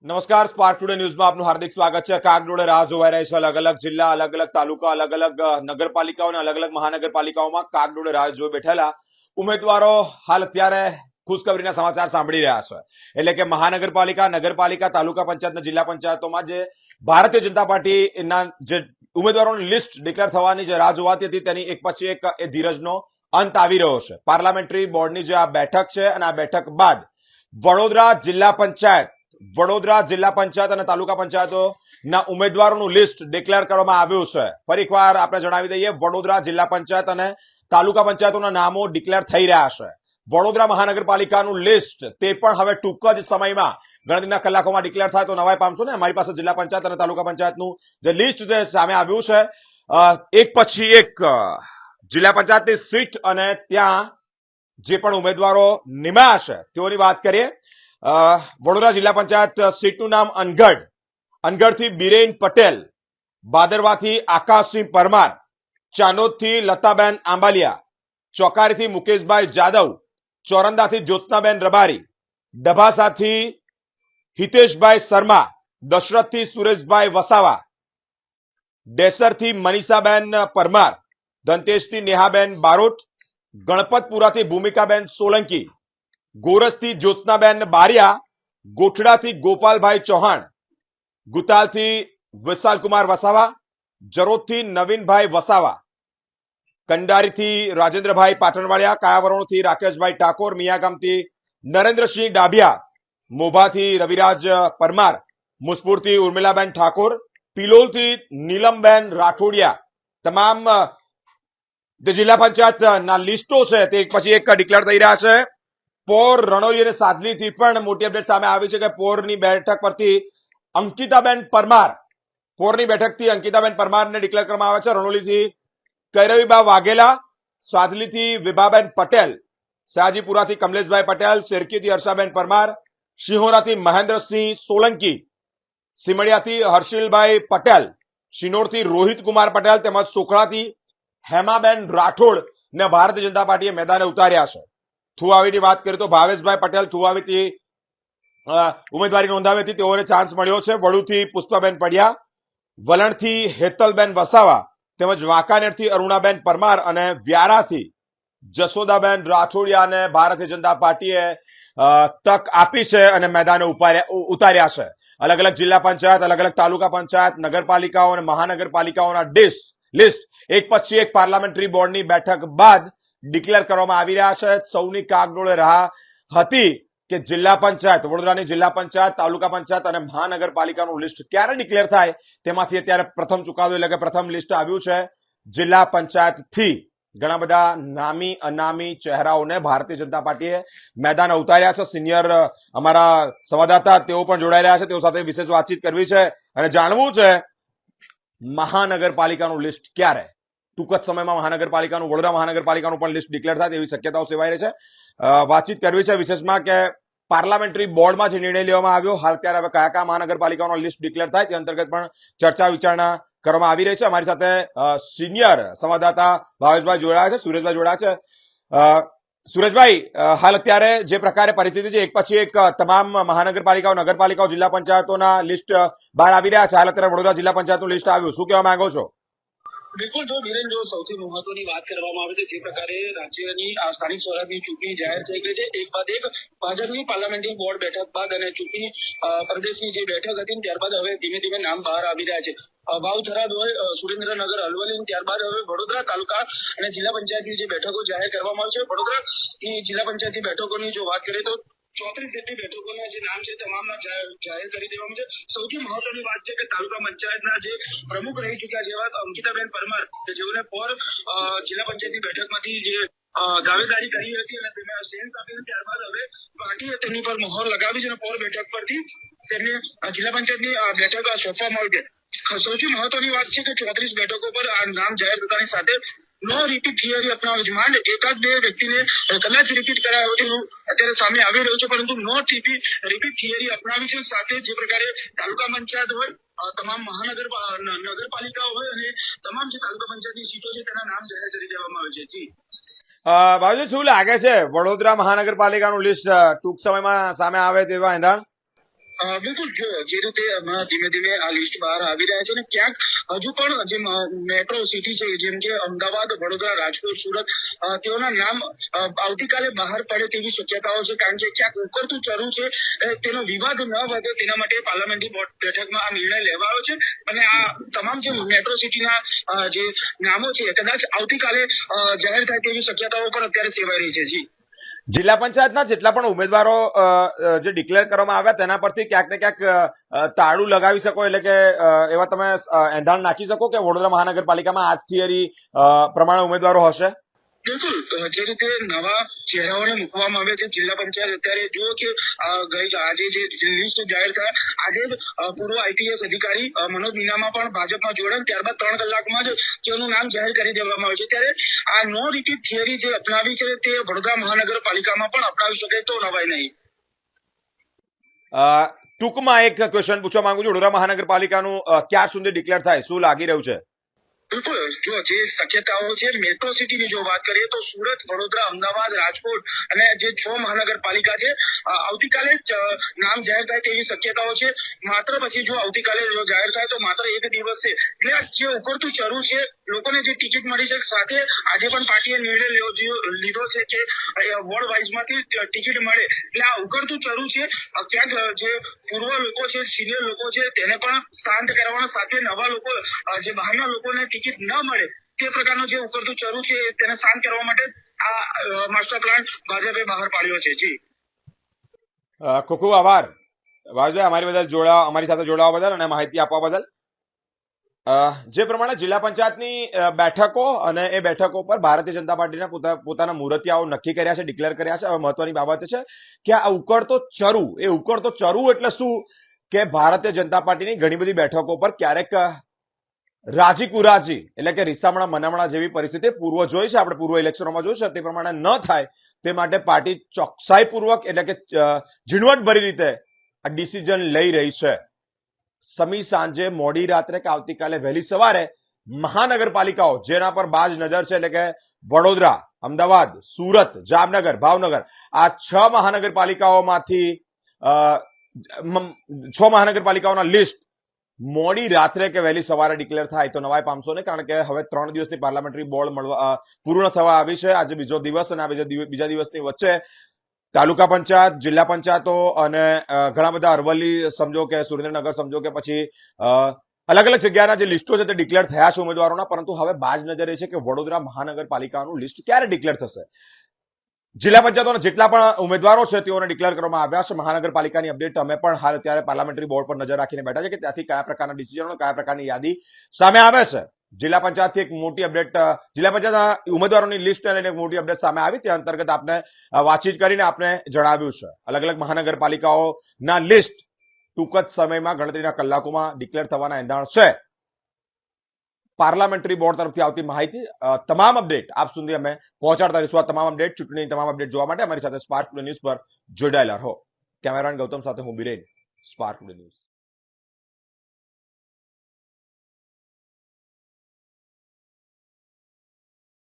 નમસ્કાર, spark today ન્યૂઝમાં આપનું હાર્દિક સ્વાગત છે। કાગડોળે રાહ જોવાઈ રહી છે। અલગ અલગ જિલ્લા, અલગ અલગ તાલુકા, અલગ અલગ નગરપાલિકાઓ અને અલગ અલગ મહાનગરપાલિકાઓમાં કાગડોળે રાહ જોઈ બેઠેલા ઉમેદવારો હાલ અત્યારે ખુશખબરીના સમાચાર સાંભળી રહ્યા છે। એટલે કે મહાનગરપાલિકા, નગરપાલિકા, તાલુકા પંચાયત અને જિલ્લા પંચાયતોમાં જે ભારતીય જનતા પાર્ટીના જે ઉમેદવારોની લિસ્ટ ડિક્લેર થવાની જે રાહ જોવાતી હતી તેની એક પછી એક એ ધીરજનો અંત આવી રહ્યો છે। પાર્લામેન્ટરી બોર્ડની જે આ બેઠક છે અને આ બેઠક બાદ વડોદરા જિલ્લા પંચાયત અને તાલુકા પંચાયતોના ઉમેદવારોનું લિસ્ટ ડિક્લેર કરવામાં આવ્યું છે। ફરી એકવાર આપણે જણાવી દઈએ, વડોદરા જિલ્લા પંચાયત અને તાલુકા પંચાયતોના નામો ડિક્લેર થઈ રહ્યા છે। વડોદરા મહાનગરપાલિકાનું લિસ્ટ તે પણ હવે ટૂંક જ સમયમાં ગણતરીના કલાકોમાં ડિક્લેર થાય તો નવાઈ પામશો ને। અમારી પાસે જિલ્લા પંચાયત અને તાલુકા પંચાયતનું જે લિસ્ટ છે સામે આવ્યું છે। એક પછી એક જિલ્લા પંચાયતની સીટ અને ત્યાં જે પણ ઉમેદવારો નિમાયા છે તેઓની વાત કરીએ। વડોદરા જિલ્લા પંચાયત સીટનું નામ અનગઢથી બિરેન પટેલ, ભાદરવાથી આકાશસિંહ પરમાર, ચાંદોદથી લતાબેન આંબાલિયા, ચોકારીથી મુકેશભાઈ જાદવ, ચોરંદાથી જ્યોત્સનાબેન રબારી, ડભાસાથી હિતેશભાઈ શર્મા, દશરથથી સુરેશભાઈ વસાવા, ડેસરથી મનીષાબેન પરમાર, ધનતેજથી નેહાબેન બારોટ, ગણપતપુરાથી ભૂમિકાબેન સોલંકી, ગોરસથી જ્યોત્સનાબેન બારિયા, ગોઠડાથી ગોપાલભાઈ ચૌહાણ, ગુતાલથી વિશાલકુમાર વસાવા, જરોદથી નવીનભાઈ વસાવા, કંડારીથી રાજેન્દ્રભાઈ પાટણવાડિયા, કાયાવરણથી રાકેશભાઈ ઠાકોર, મિયાગામથી નરેન્દ્રસિંહ ડાભિયા, મોભાથી રવિરાજ પરમાર, મુસપુરથી ઉર્મિલાબેન ઠાકોર, પિલોલથી નીલમબેન રાઠોડિયા, તમામ જે જિલ્લા પંચાયતના લિસ્ટો છે તે એક પછી એક ડિક્લેર થઈ રહ્યા છે। પોર, રણોલી અને સાદલીથી પણ મોટી અપડેટ સામે આવી છે કે પોરની બેઠક પરથી અંકિતાબેન પરમારને ડિક્લેર કરવામાં આવે છે। રણોલીથી કૈરવીબા વાઘેલા, સાદલીથી વિભાબેન પટેલ, શાહજીપુરાથી કમલેશભાઈ પટેલ, શેરકીથી હર્ષાબેન પરમાર, શિહોરાથી મહેન્દ્રસિંહ સોલંકી, સિમડિયાથી હર્ષિલભાઈ પટેલ, શિનોરથી રોહિત કુમાર પટેલ તેમજ સુખડાથી હેમાબેન રાઠોડ ને ભારતીય જનતા પાર્ટીએ મેદાને ઉતાર્યા છે। થુવાવીની વાત કરીએ તો ભાવેશભાઈ પટેલ થુવાવીથી ઉમેદવારી નોંધાવી હતી, તેઓને ચાન્સ મળ્યો છે। વડુથી પુષ્પાબેન પડિયા, વલણથી હેતલબેન વસાવા તેમજ વાંકાનેરથી અરુણાબેન પરમાર અને વ્યારાથી જશોદાબેન રાઠોડિયાને ભારતીય જનતા પાર્ટીએ તક આપી છે અને મેદાને ઉતાર્યા છે। અલગ અલગ જિલ્લા પંચાયત, અલગ અલગ તાલુકા પંચાયત, નગરપાલિકાઓ અને મહાનગરપાલિકાઓના લિસ્ટ એક પછી એક પાર્લામેન્ટરી બોર્ડની બેઠક બાદ ડિક્લેર કરવામાં આવી રહ્યા છે। સૌની કાગડોળે રાહ હતી કે જિલ્લા પંચાયત, વડોદરાની જિલ્લા પંચાયત, તાલુકા પંચાયત અને મહાનગરપાલિકાનું લિસ્ટ ક્યારે ડિક્લેર થાય તેમાંથી અત્યારે પ્રથમ ચુકાદો એટલે કે પ્રથમ લિસ્ટ આવ્યું છે જિલ્લા પંચાયતથી। ઘણા બધા નામી અનામી ચહેરાઓને ભારતીય જનતા પાર્ટીએ મેદાને ઉતાર્યા છે। સિનિયર અમારા સંવાદદાતા તેઓ પણ જોડાઈ રહ્યા છે, તેઓ સાથે વિશેષ વાતચીત કરવી છે અને જાણવું છે મહાનગરપાલિકાનું લિસ્ટ ક્યારે। ટૂંક જ સમયમાં વડોદરા મહાનગરપાલિકાનું પણ લિસ્ટ ડિક્લેર થાય તેવી શક્યતાઓ સેવાઈ રહી છે। વાતચીત કરવી છે વિશેષમાં કે પાર્લામેન્ટરી બોર્ડમાં જે નિર્ણય લેવામાં આવ્યો, હાલ ત્યારે હવે કયા કયા મહાનગરપાલિકાનો લિસ્ટ ડિક્લેર થાય તે અંતર્ગત પણ ચર્ચા વિચારણા કરવામાં આવી રહી છે। અમારી સાથે સિનિયર સંવાદદાતા ભાવેશભાઈ જોડાયા છે, સુરેશભાઈ જોડાયા છે। સુરેશભાઈ, હાલ અત્યારે જે પ્રકારે પરિસ્થિતિ છે, એક પછી એક તમામ મહાનગરપાલિકાઓ, નગરપાલિકાઓ, જિલ્લા પંચાયતોના લિસ્ટ બહાર આવી રહ્યા છે। હાલ અત્યારે વડોદરા જિલ્લા પંચાયતનું લિસ્ટ આવ્યું, શું કહેવા માંગો છો? બિલકુલ, જો બીરેન, જો સૌથી મહત્વની વાત કરવામાં આવે છે, જે પ્રકારે રાજ્યની સ્થાનિક સ્વરાજની ચૂંટણી જાહેર થઈ ગઈ છે, એક બાદ એક ભાજપની પાર્લામેન્ટરી બોર્ડ બેઠક બાદ અને ચૂંટણી પ્રદેશની જે બેઠક હતી ત્યારબાદ હવે ધીમે ધીમે નામ બહાર આવી રહ્યા છે। વાવ-થરાદ હોય, સુરેન્દ્રનગર, અરવલ્લી, ત્યારબાદ હવે વડોદરા તાલુકા અને જિલ્લા પંચાયતની જે બેઠકો જાહેર કરવામાં આવી છે। વડોદરા જિલ્લા પંચાયતની બેઠકોની જો વાત કરીએ તો 34 જેટલી બેઠકોના જે નામ છે તમામના જાહેર કરી દેવામાં છે। સૌથી મહત્વની વાત છે કે તાલુકા પંચાયતના જે પ્રમુખ રહી ચુક્યા છે એવા અંકિતાબેન પરમાર, કે જેઓને પર જિલ્લા પંચાયતની બેઠકમાંથી જે દાવેદારી કરી હતી અને તેમાં સેન્સ આપી, ત્યારબાદ હવે પાર્ટીએ તેની પર મોહર લગાવી છે અને પર બેઠક પરથી તેમને જિલ્લા પંચાયતની બેઠક સોંપવામાં આવી છે। સૌથી મહત્વની વાત છે કે 34 બેઠકો પર આ નામ જાહેર થતાની સાથે નો રિપીટ થિયરી અપનાવે છે। માંડ એકાદ બે વ્યક્તિને કદાચ રિપીટ કરાયો તેવું અત્યારે સામે આવી રહ્યું છે, પરંતુ નો રિપીટ થિયરી અપનાવી છે। સાથે જે પ્રકારે તાલુકા પંચાયત હોય, તમામ નગરપાલિકાઓ હોય અને તમામ જે તાલુકા પંચાયતની સીટો છે તેના નામ જાહેર કરી દેવામાં આવે છે। જી ભાવજી, શું લાગે છે વડોદરા મહાનગરપાલિકાનું લિસ્ટ ટૂંક સમયમાં સામે આવે તેવા એંધાણ? બિલકુલ જો જે રીતે હમણાં ધીમે ધીમે આ લિસ્ટ બહાર આવી રહ્યા છે ને ક્યાંક હજુ પણ જે મેટ્રો સિટી છે જેમ કે અમદાવાદ, વડોદરા, રાજકોટ, સુરત તેઓના નામ આવતીકાલે બહાર પડે તેવી શક્યતાઓ છે, કારણ કે ક્યાંક ઉકળતું ચરું છે તેનો વિવાદ ન વધે તેના માટે પાર્લામેન્ટરી બોર્ડ બેઠકમાં આ નિર્ણય લેવાયો છે અને આ તમામ જે મેટ્રો સિટીના જે નામો છે કદાચ આવતીકાલે જાહેર થાય તેવી શક્યતાઓ પણ અત્યારે સેવાઈ રહી છે. જી જિલ્લા પંચાયતના જેટલા પણ ઉમેદવારો જે ડિક્લેર કરવામાં આવ્યા તેના પરથી ક્યાંક ને ક્યાંક તાળું લગાવી શકો, એટલે કે એવા તમે એંધાણ નાખી શકો કે વડોદરા મહાનગરપાલિકામાં આ જ થિયરી પ્રમાણે ઉમેદવારો હશે. બિલકુલ જે રીતે નવા ચહેરાઓને મૂકવામાં આવે છે જિલ્લા પંચાયત અત્યારે જુઓ કે આજે જે લિસ્ટ જાહેર થાય આજે જ પૂર્વ આઈટીએસ અધિકારી મનોજ મીનામાં પણ ભાજપમાં જોડાણ, ત્યારબાદ 3 કલાકમાં જ તેઓનું નામ જાહેર કરી દેવામાં આવે છે. ત્યારે આ નો રિપીટ થિયરી જે અપનાવી છે તે વડોદરા મહાનગરપાલિકામાં પણ અપનાવી શકે તો નવાય નહીં. ટૂંકમાં એક ક્વેશ્ચન પૂછવા માંગુ છું, વડોદરા મહાનગરપાલિકાનું ક્યાં સુધી ડિક્લેર થાય, શું લાગી રહ્યું છે? બિલકુલ જો જે શક્યતાઓ છે મેટ્રો સિટીની જો વાત કરીએ તો સુરત, વડોદરા, અમદાવાદ, રાજકોટ અને જે 6 મહાનગરપાલિકા છે આવતીકાલે જ નામ જાહેર થાય તેવી શક્યતાઓ છે. માત્ર પછી જો આવતીકાલે જો જાહેર થાય તો માત્ર એક દિવસ છે, એટલે જે ઉકળતું ચરું છે લોકોને જે ટિકિટ મળી છે સાથે આજે પણ પાર્ટીએ નિર્ણય લીધો છે કે વોર્ડ વાઇઝમાંથી ટિકિટ મળે, એટલે આ ઉકળતું ચરું છે ક્યાંક જે પૂર્વ લોકો છે, સિનિયર લોકો છે તેને પણ શાંત કરવાના સાથે નવા લોકો જે બહારના લોકોને ટિકિટ ન મળે તે પ્રકારનો જે ઉકળતું ચરું છે તેને શાંત કરવા માટે આ માસ્ટર પ્લાન ભાજપે બહાર પાડ્યો છે. જી ખૂબ ખૂબ આભાર વાસુભાઈ અમારી સાથે જોડાવા બદલ અને માહિતી આપવા બદલ. જે પ્રમાણે જિલ્લા પંચાયતની બેઠકો અને એ બેઠકો પર ભારતીય જનતા પાર્ટીના પોતાના મુહૂર્તિયાઓ નક્કી કર્યા છે, ડિક્લેર કર્યા છે. હવે મહત્વની બાબત છે કે આ ઉકળતો ચરું એટલે શું કે ભારતીય જનતા પાર્ટીની ઘણી બધી બેઠકો પર ક્યારેક રાજી કુરાજી એટલે કે રીસામણા મનામણા જેવી પરિસ્થિતિ પૂર્વ જોઈ છે, આપણે પૂર્વ ઇલેક્શનોમાં જોયું છે, તે પ્રમાણે ન થાય તે માટે પાર્ટી ચોકસાઈપૂર્વક એટલે કે ઝીણવટભરી રીતે આ ડિસિઝન લઈ રહી છે. સમી સાંજે, મોડી રાત્રે કે આવતીકાલે વહેલી સવારે મહાનગરપાલિકાઓ જેના પર બાજ નજર છે એટલે કે વડોદરા, અમદાવાદ, સુરત, જામનગર, ભાવનગર, આ 6 મહાનગરપાલિકાઓમાંથી 6 મહાનગરપાલિકાઓના લિસ્ટ મોડી રાત્રે કે વહેલી સવારે ડિક્લેર થાય તો નવાઈ પામશો નહીં, કારણ કે હવે 3 દિવસની પાર્લામેન્ટરી બોર્ડ પૂર્ણ થવા આવી છે. આજે બીજો દિવસ અને આ બીજા દિવસની વચ્ચે તાલુકા પંચાયત, જિલ્લા પંચાયતો અને ઘણા બધા અરવલ્લી સમજો કે સુરેન્દ્રનગર સમજો કે પછી અલગ અલગ જગ્યાના જે લિસ્ટો છે તે ડિક્લેર થયા છે ઉમેદવારોના, પરંતુ હવે બાજ નજર એ છે કે વડોદરા મહાનગરપાલિકાનું લિસ્ટ ક્યારે ડિક્લેર થશે. જિલ્લા પંચાયતોના જેટલા પણ ઉમેદવારો છે તેઓને ડિક્લેર કરવામાં આવ્યા છે. મહાનગરપાલિકાની અપડેટ અમે પણ હાલ અત્યારે પાર્લામેન્ટરી બોર્ડ પર નજર રાખીને બેઠા છે કે ત્યાંથી કયા પ્રકારના ડિસિઝનો, કયા પ્રકારની યાદી સામે આવે છે. જિલ્લા પંચાયતથી એક મોટી અપડેટ, જિલ્લા પંચાયતના ઉમેદવારોની લિસ્ટ અને એક મોટી અપડેટ સામે આવી, તે અંતર્ગત આપને વાતચીત કરીને આપને જણાવ્યું છે. અલગ અલગ મહાનગરપાલિકાઓના લિસ્ટ ટૂંક જ સમયમાં ગણતરીના કલાકોમાં ડિક્લેર થવાના એંધાણ છે. પાર્લામેન્ટરી બોર્ડ તરફથી આવતી માહિતી, તમામ અપડેટ આપ સુધી અમે પહોંચાડતા રહીશું. આ તમામ અપડેટ, ચૂંટણીની તમામ અપડેટ જોવા માટે અમારી સાથે સ્પાર્ક ટુડે ન્યૂઝ પર જોડાયેલા રહો. કેમેરામેન ગૌતમ સાથે હું બિરેન, સ્પાર્ક ટુડે ન્યૂઝ.